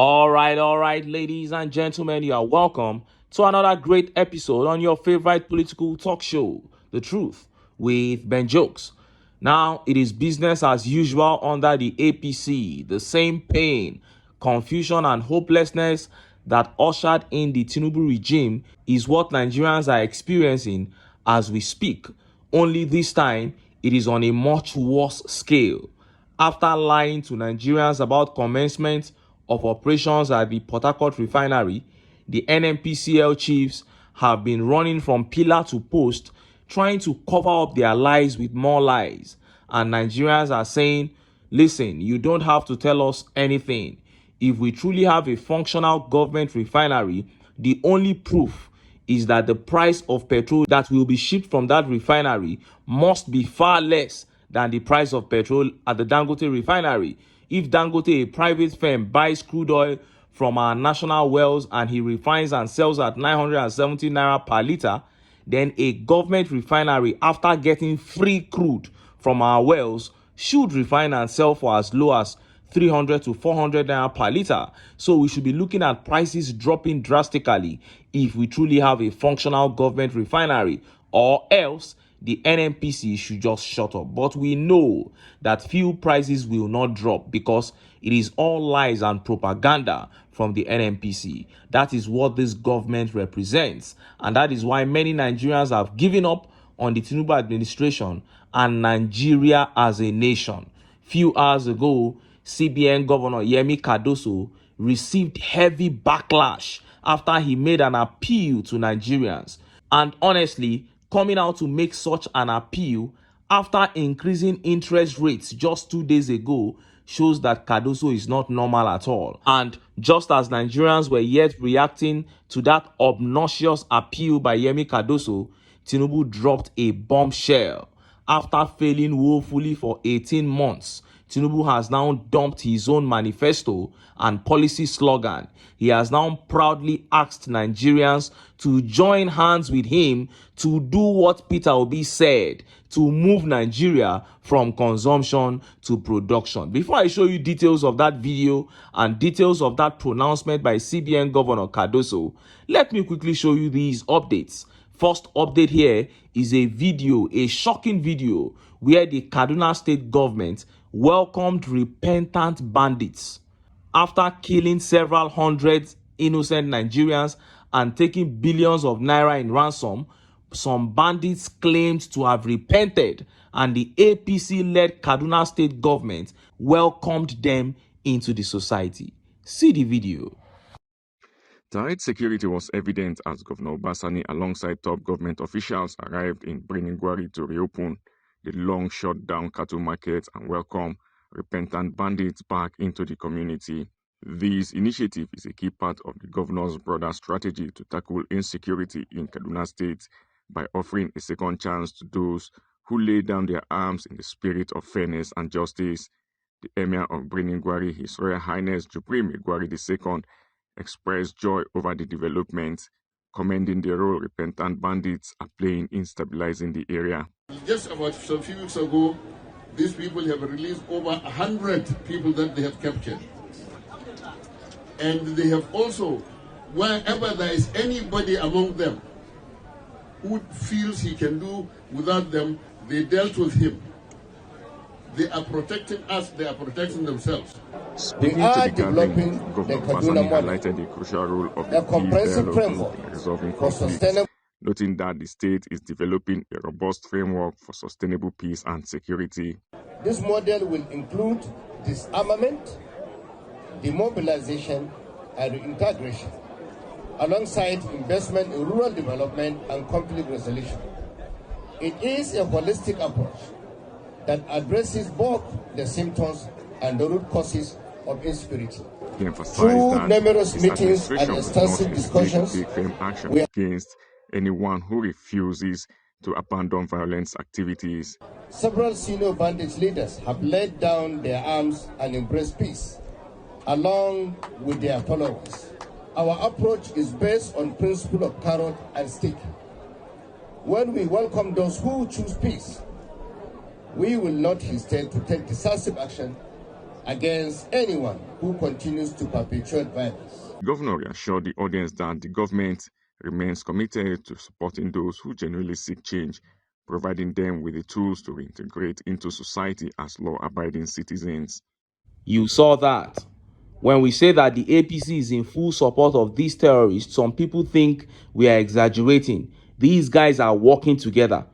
All right, ladies and gentlemen, you are welcome to another great episode on your favorite political talk show, The Truth, with Ben Jokes. Now, it is business as usual under the APC. The same pain, confusion, and hopelessness that ushered in the Tinubu regime is what Nigerians are experiencing as we speak. Only this time, it is on a much worse scale. After lying to Nigerians about commencement of operations at the Port Harcourt refinery, the NNPCL chiefs have been running from pillar to post, trying to cover up their lies with more lies. And Nigerians are saying, listen, you don't have to tell us anything. If we truly have a functional government refinery, the only proof is that the price of petrol that will be shipped from that refinery must be far less than the price of petrol at the Dangote refinery. If Dangote, a private firm, buys crude oil from our national wells and he refines and sells at 970 naira per litre, then a government refinery, after getting free crude from our wells, should refine and sell for as low as 300 to 400 naira per litre. So we should be looking at prices dropping drastically if we truly have a functional government refinery, or else the NNPC should just shut up. But we know that fuel prices will not drop because it is all lies and propaganda from the NNPC. That is what this government represents. And that is why many Nigerians have given up on the Tinubu administration and Nigeria as a nation. Few hours ago, CBN Governor Yemi Cardoso received heavy backlash after he made an appeal to Nigerians. And honestly, coming out to make such an appeal after increasing interest rates just 2 days ago shows that Cardoso is not normal at all. And just as Nigerians were yet reacting to that obnoxious appeal by Yemi Cardoso, Tinubu dropped a bombshell. After failing woefully for 18 months, Tinubu has now dumped his own manifesto and policy slogan. He has now proudly asked Nigerians to join hands with him to do what Peter Obi said, to move Nigeria from consumption to production. Before I show you details of that video and details of that pronouncement by CBN Governor Cardoso, let me quickly show you these updates. First update here is a video, a shocking video, where the Kaduna state government welcomed repentant bandits. After killing several hundred innocent Nigerians and taking billions of naira in ransom, some bandits claimed to have repented, and the APC-led Kaduna state government welcomed them into the society. See the video. Tight security was evident as Governor Obasani alongside top government officials arrived in Briningwari to reopen the long shut down cattle market and welcome repentant bandits back into the community. This initiative is a key part of the governor's broader strategy to tackle insecurity in Kaduna State by offering a second chance to those who lay down their arms in the spirit of fairness and justice. The Emir of Briningwari, His Royal Highness Jubril Megwari II, expressed joy over the development, commending the role repentant bandits are playing in stabilizing the area. Just about some few weeks ago, these people have released over 100 people that they have captured. And they have also, wherever there is anybody among them who feels he can do without them, they dealt with him. They are protecting us, they are protecting themselves. Speaking to the gathering, Governor Basani highlighted the crucial role of the peace dialogue in resolving conflicts, noting that the state is developing a robust framework for sustainable peace and security. This model will include disarmament, demobilization, and reintegration, alongside investment in rural development and conflict resolution. It is a holistic approach that addresses both the symptoms and the root causes of insecurity. He emphasized Through that numerous meetings and administration extensive will not discussions, take firm action against anyone who refuses to abandon violence activities. several senior bandit leaders have laid down their arms and embraced peace, along with their followers. Our approach is based on principle of carrot and stick. When we welcome those who choose peace, we will not hesitate to take decisive action against anyone who continues to perpetuate violence. The governor reassured the audience that the government remains committed to supporting those who genuinely seek change, providing them with the tools to reintegrate into society as law-abiding citizens. You saw that. When we say that the APC is in full support of these terrorists, some people think we are exaggerating. These guys are working together.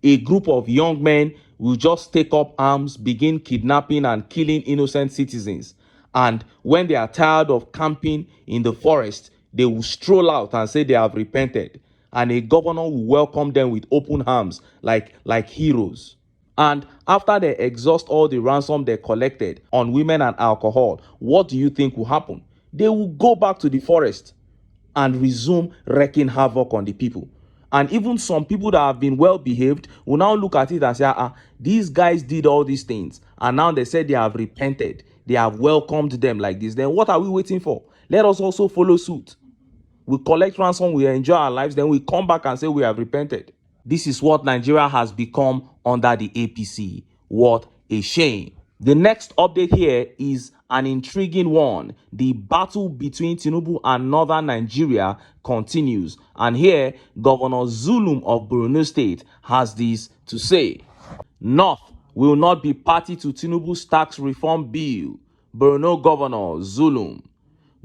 A group of young men will just take up arms, begin kidnapping and killing innocent citizens. And when they are tired of camping in the forest, they will stroll out and say they have repented. And a governor will welcome them with open arms like heroes. And after they exhaust all the ransom they collected on women and alcohol, what do you think will happen? They will go back to the forest and resume wreaking havoc on the people. And even some people that have been well behaved will now look at it and say, these guys did all these things. And now they said they have repented. They have welcomed them like this. Then what are we waiting for? Let us also follow suit. We collect ransom, we enjoy our lives, then we come back and say we have repented. This is what Nigeria has become under the APC. What a shame. The next update here is an intriguing one. The battle between Tinubu and northern Nigeria continues. And here, Governor Zulum of Borno State has this to say. North will not be party to Tinubu's tax reform bill. Borno Governor Zulum.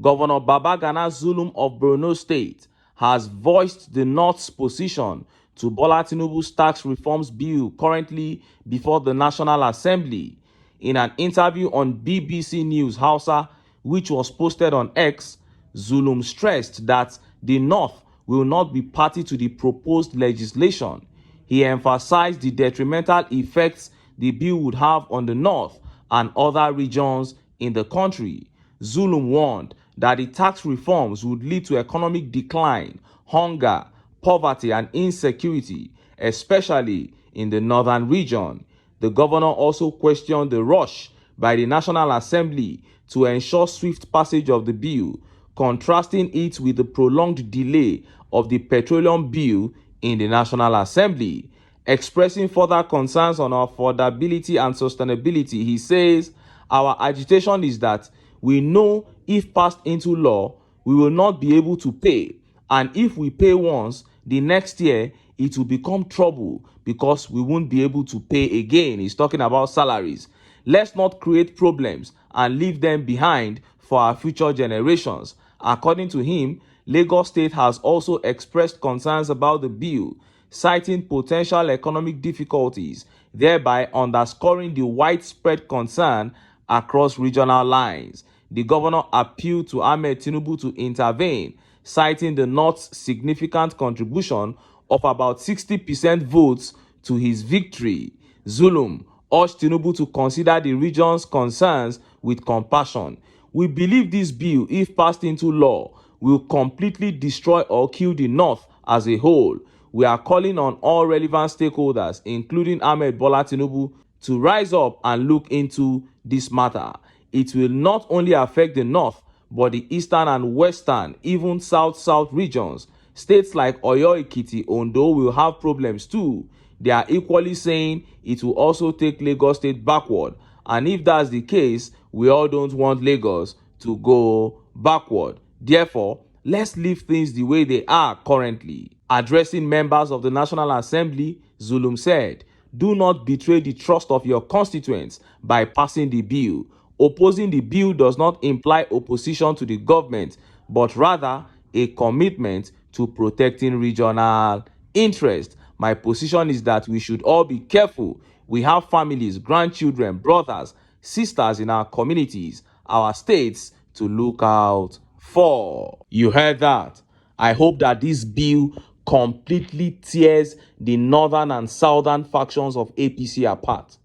Governor Babagana Zulum of Borno State has voiced the North's position to Bola Tinubu's tax reforms bill currently before the National Assembly. In an interview on BBC News Hausa, which was posted on X, Zulum stressed that the North will not be party to the proposed legislation. He emphasized the detrimental effects the bill would have on the North and other regions in the country. Zulum warned that the tax reforms would lead to economic decline, hunger, poverty, and insecurity, especially in the northern region. The governor also questioned the rush by the National Assembly to ensure swift passage of the bill, contrasting it with the prolonged delay of the petroleum bill in the National Assembly. Expressing further concerns on affordability and sustainability, he says, "Our agitation is that we know if passed into law, we will not be able to pay. And if we pay once, the next year, it will become trouble because we won't be able to pay again." He's talking about salaries. Let's not create problems and leave them behind for our future generations. According to him, Lagos State has also expressed concerns about the bill, citing potential economic difficulties, thereby underscoring the widespread concern across regional lines. The governor appealed to Ahmed Tinubu to intervene, citing the North's significant contribution of about 60% votes to his victory. Zulum urged Tinubu to consider the region's concerns with compassion. "We believe this bill, if passed into law, will completely destroy or kill the North as a whole. We are calling on all relevant stakeholders, including Ahmed Bola Tinubu, to rise up and look into this matter. It will not only affect the North, but the Eastern and Western, even South-South regions. States like Oyo, Ekiti, Ondo will have problems too. They are equally saying it will also take Lagos State backward. And if that's the case, we all don't want Lagos to go backward. Therefore, let's leave things the way they are currently." Addressing members of the National Assembly, Zulum said, "Do not betray the trust of your constituents by passing the bill. Opposing the bill does not imply opposition to the government, but rather a commitment to protecting regional interest. My position is that we should all be careful. We have families, grandchildren, brothers, sisters in our communities, our states to look out for." You heard that. I hope that this bill completely tears the northern and southern factions of APC apart.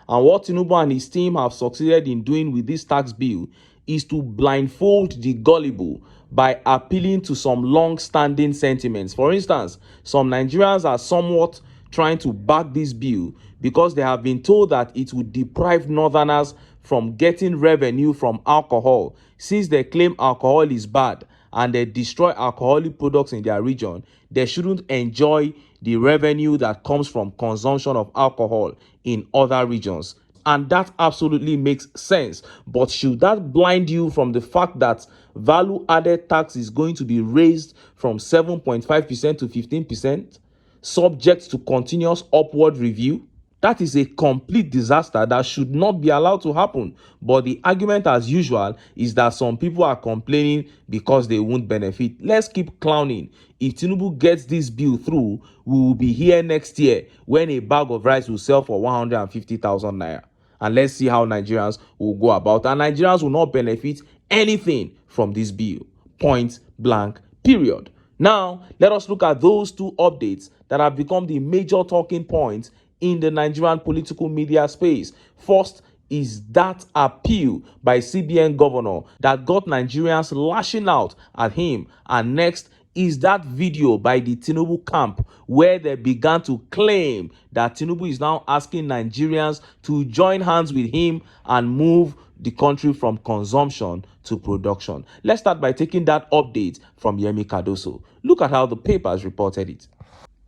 And what Tinubu and his team have succeeded in doing with this tax bill is to blindfold the gullible by appealing to some long-standing sentiments. For instance, some Nigerians are somewhat trying to back this bill because they have been told that it would deprive northerners from getting revenue from alcohol, since they claim alcohol is bad and they destroy alcoholic products in their region. They shouldn't enjoy the revenue that comes from consumption of alcohol in other regions. and that absolutely makes sense. But should that blind you from the fact that value-added tax is going to be raised from 7.5% to 15%, subject to continuous upward review? That is a complete disaster that should not be allowed to happen. But the argument, as usual, is that some people are complaining because they won't benefit. Let's keep clowning. If Tinubu gets this bill through, we will be here next year when a bag of rice will sell for 150,000 naira. And let's see how Nigerians will go about. And Nigerians will not benefit anything from this bill. Point blank, period. Now, let us look at those two updates that have become the major talking points in the Nigerian political media space. First is that appeal by CBN governor that got Nigerians lashing out at him. And next is that video by the Tinubu camp where they began to claim that Tinubu is now asking Nigerians to join hands with him and move the country from consumption to production. Let's start by taking that update from Cardoso. Look at how the papers reported it.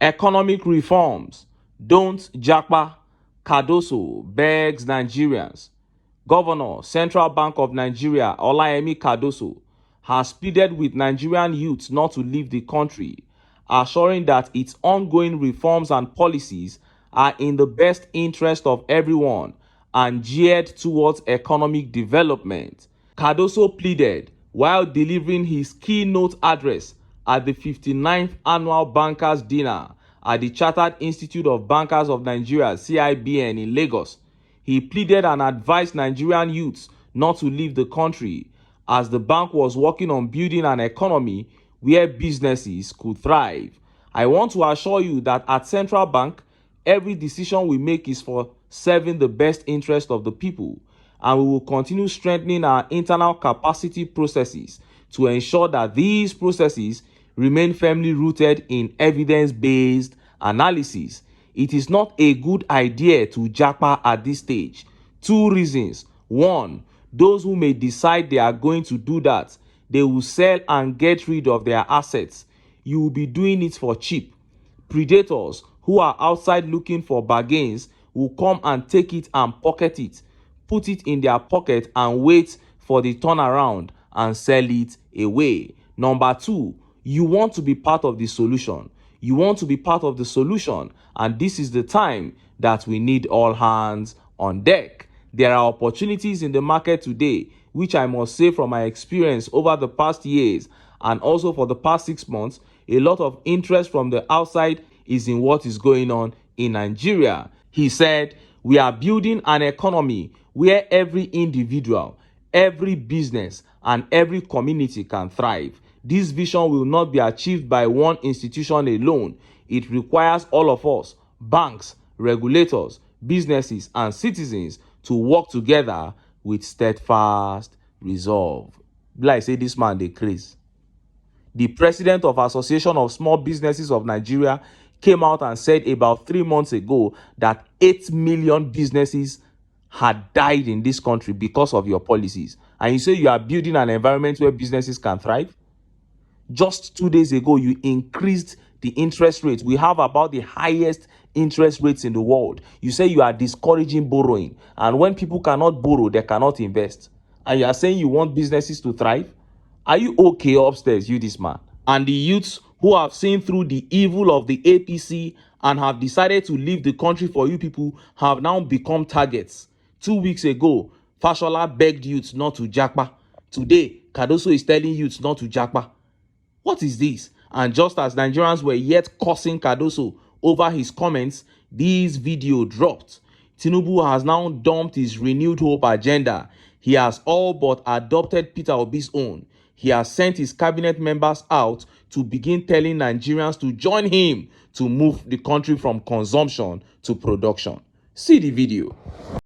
Economic reforms don't japa. Cardoso begs Nigerians. Governor, Central Bank of Nigeria, Cardoso, has pleaded with Nigerian youths not to leave the country, assuring that its ongoing reforms and policies are in the best interest of everyone and geared towards economic development. Cardoso pleaded while delivering his keynote address at the 59th Annual Bankers Dinner at the Chartered Institute of Bankers of Nigeria, CIBN, in Lagos. He pleaded and advised Nigerian youths not to leave the country as the bank was working on building an economy where businesses could thrive. I want to assure you that at Central Bank, every decision we make is for serving the best interest of the people, and we will continue strengthening our internal capacity processes to ensure that these processes remain firmly rooted in evidence-based analysis. It is not a good idea to japa at this stage. Two reasons. One, those who may decide they are going to do that, they will sell and get rid of their assets. You will be doing it for cheap. Predators who are outside looking for bargains will come and take it and pocket it, put it in their pocket and wait for the turnaround and sell it away. Number two, you want to be part of the solution. You want to be part of the solution, and this is the time that we need all hands on deck. There are opportunities in the market today, which I must say from my experience over the past years and also for the past 6 months, a lot of interest from the outside is in what is going on in Nigeria. He said, we are building an economy where every individual, every business, and every community can thrive. This vision will not be achieved by one institution alone. It requires all of us, banks, regulators, businesses, and citizens to work together with steadfast resolve. Like say this man dey craze. The president of Association of Small Businesses of Nigeria came out and said about 3 months ago that 8 million businesses had died in this country because of your policies. And you say you are building an environment where businesses can thrive? Just 2 days ago, you increased the interest rate. We have about the highest interest rates in the world. You say you are discouraging borrowing. And when people cannot borrow, they cannot invest. And you are saying you want businesses to thrive? Are you okay upstairs, you this man? And the youths who have seen through the evil of the APC and have decided to leave the country for you people have now become targets. 2 weeks ago, Fashola begged youths not to japa. Today, Cardoso is telling youths not to japa. What is this? And just as Nigerians were yet cursing Cardoso over his comments, this video dropped. Tinubu has now dumped his renewed hope agenda. He has all but adopted Peter Obi's own. He has sent his cabinet members out to begin telling Nigerians to join him to move the country from consumption to production. See the video.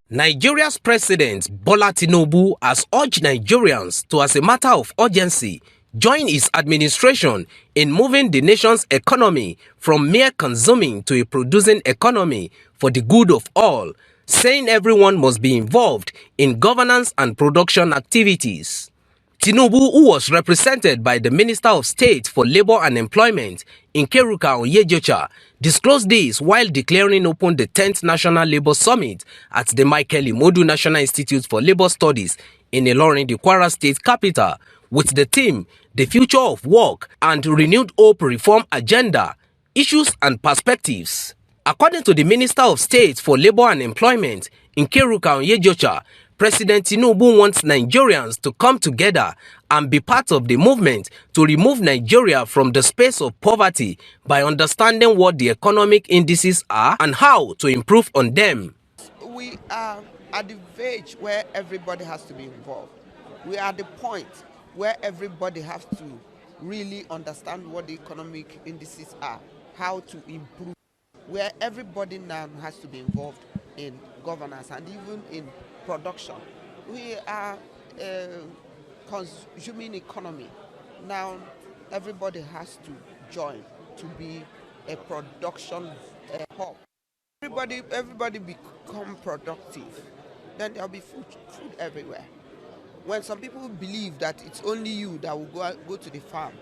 Nigeria's President Bola Tinubu has urged Nigerians to, as a matter of urgency, join his administration in moving the nation's economy from mere consuming to a producing economy for the good of all, saying everyone must be involved in governance and production activities. Tinubu, who was represented by the Minister of State for Labour and Employment, Nkeruka Onyejocha, disclosed this while declaring open the 10th National Labour Summit at the Michael Imodu National Institute for Labour Studies in Ilorin, the Kwara State capital, with the theme, The Future of Work and Renewed Hope Reform Agenda, Issues and Perspectives. According to the Minister of State for Labour and Employment, Nkeruka Onyejocha, President Tinubu wants Nigerians to come together and be part of the movement to remove Nigeria from the space of poverty by understanding what the economic indices are and how to improve on them. We are at the verge where everybody has to be involved. We are at the point where everybody has to really understand what the economic indices are, how to improve, where everybody now has to be involved in governance and even in production. We are a consuming economy. Now everybody has to join to be a production hub. Everybody become productive, then there'll be food everywhere. When some people believe that it's only you that will go to the farm,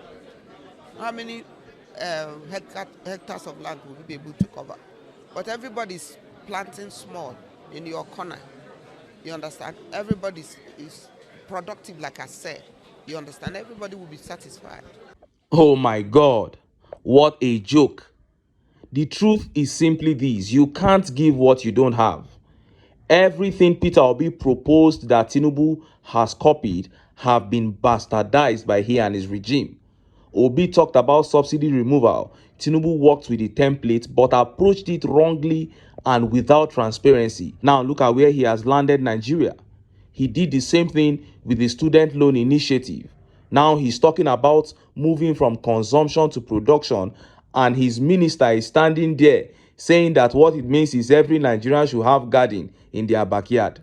how many hectares of land will we be able to cover? But everybody's planting small in your corner. You understand? Everybody is productive, like I said. You understand? Everybody will be satisfied. Oh my God, what a joke. The truth is simply this: you can't give what you don't have. Everything Peter Obi proposed that Tinubu has copied have been bastardized by he and his regime. Obi talked about subsidy removal. Tinubu worked with the template but approached it wrongly and without transparency. Now look at where he has landed Nigeria. He did the same thing with the student loan initiative. Now he's talking about moving from consumption to production, and his minister is standing there saying that what it means is every Nigerian should have garden in their backyard.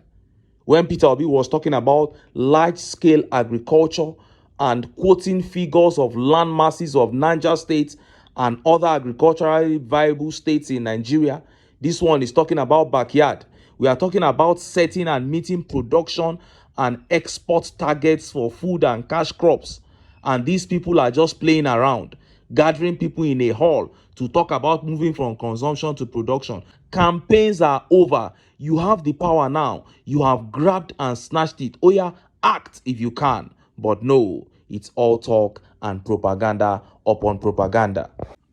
When Peter Obi was talking about large-scale agriculture and quoting figures of land masses of Niger State and other agriculturally viable states in Nigeria, this one is talking about backyard. We are talking about setting and meeting production and export targets for food and cash crops. And these people are just playing around, gathering people in a hall to talk about moving from consumption to production. Campaigns are over. You have the power now. You have grabbed and snatched it. Oh yeah, act if you can. But no, it's all talk and propaganda upon propaganda.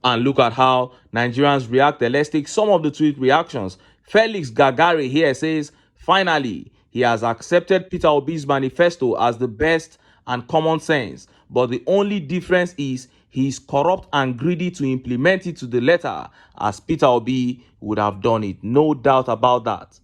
And look at how Nigerians react. Let's take some of the tweet reactions. Felix Gagari here says, finally, he has accepted Peter Obi's manifesto as the best and common sense. But the only difference is he is corrupt and greedy to implement it to the letter, as Peter Obi would have done it. No doubt about that.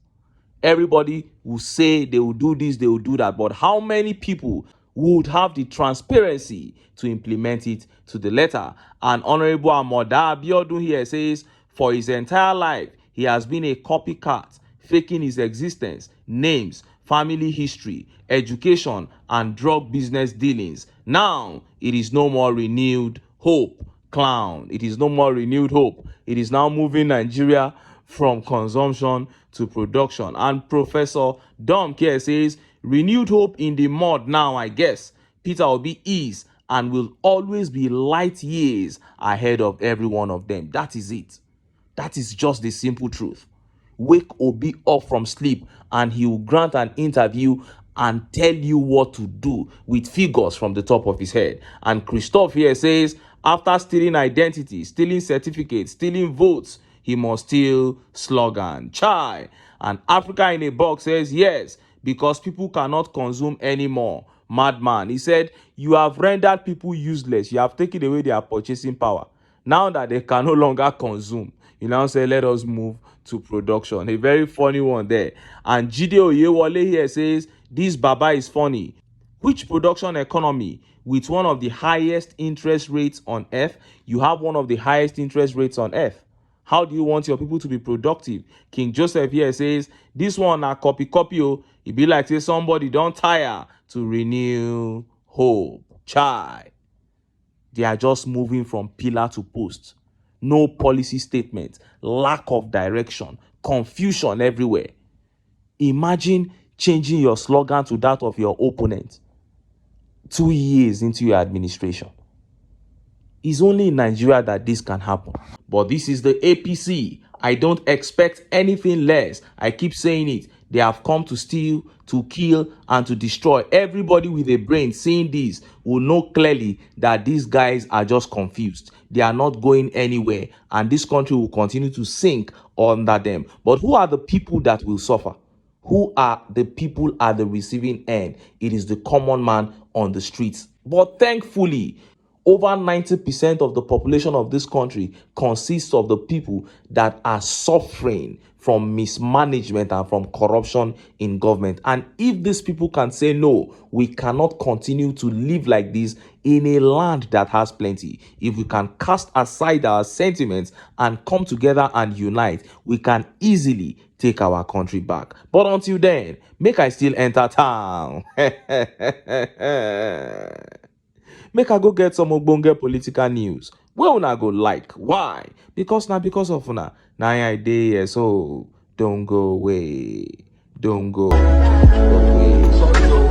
Everybody will say they will do this, they will do that. But how many people would have the transparency to implement it to the letter? And Honorable Amoda Abiodun here says, for his entire life, he has been a copycat, faking his existence, names, family history, education, and drug business dealings. Now, it is no more renewed hope. Clown. It is no more renewed hope. It is now moving Nigeria from consumption to production. And Professor Dom here says, renewed hope in the mud now, I guess. Peter Obi is and will always be light years ahead of every one of them. That is it. That is just the simple truth. Wake Obi up from sleep and he will grant an interview and tell you what to do with figures from the top of his head. And Christophe here says, after stealing identity, stealing certificates, stealing votes, he must steal slogan. Chai. And Africa in a Box says, yes, because people cannot consume anymore. Madman. He said, you have rendered people useless. You have taken away their purchasing power. Now that they can no longer consume, you now say, let us move to production. A very funny one there. And Jide Oyewole here says, this Baba is funny. Which production economy with one of the highest interest rates on earth? You have one of the highest interest rates on earth. How do you want your people to be productive? King Joseph here says, this one na copy. It be like say somebody don't tire to renew hope. Chai. They are just moving from pillar to post. No policy statement, lack of direction, confusion everywhere. Imagine changing your slogan to that of your opponent. 2 years into your administration. It's only in Nigeria that this can happen. But this is the APC. I don't expect anything less. I keep saying it. They have come to steal, to kill, and to destroy. Everybody with a brain seeing this will know clearly that these guys are just confused. They are not going anywhere, and this country will continue to sink under them. But who are the people that will suffer? Who are the people at the receiving end? It is the common man on the streets. But thankfully, over 90% of the population of this country consists of the people that are suffering from mismanagement and from corruption in government. And if these people can say, no, we cannot continue to live like this in a land that has plenty. If we can cast aside our sentiments and come together and unite, we can easily take our country back. But until then, make I still enter town. Make I go get some ogbonge political news. Where una go like? Why? Because of una. Now I dey here, so don't go away. Don't go away.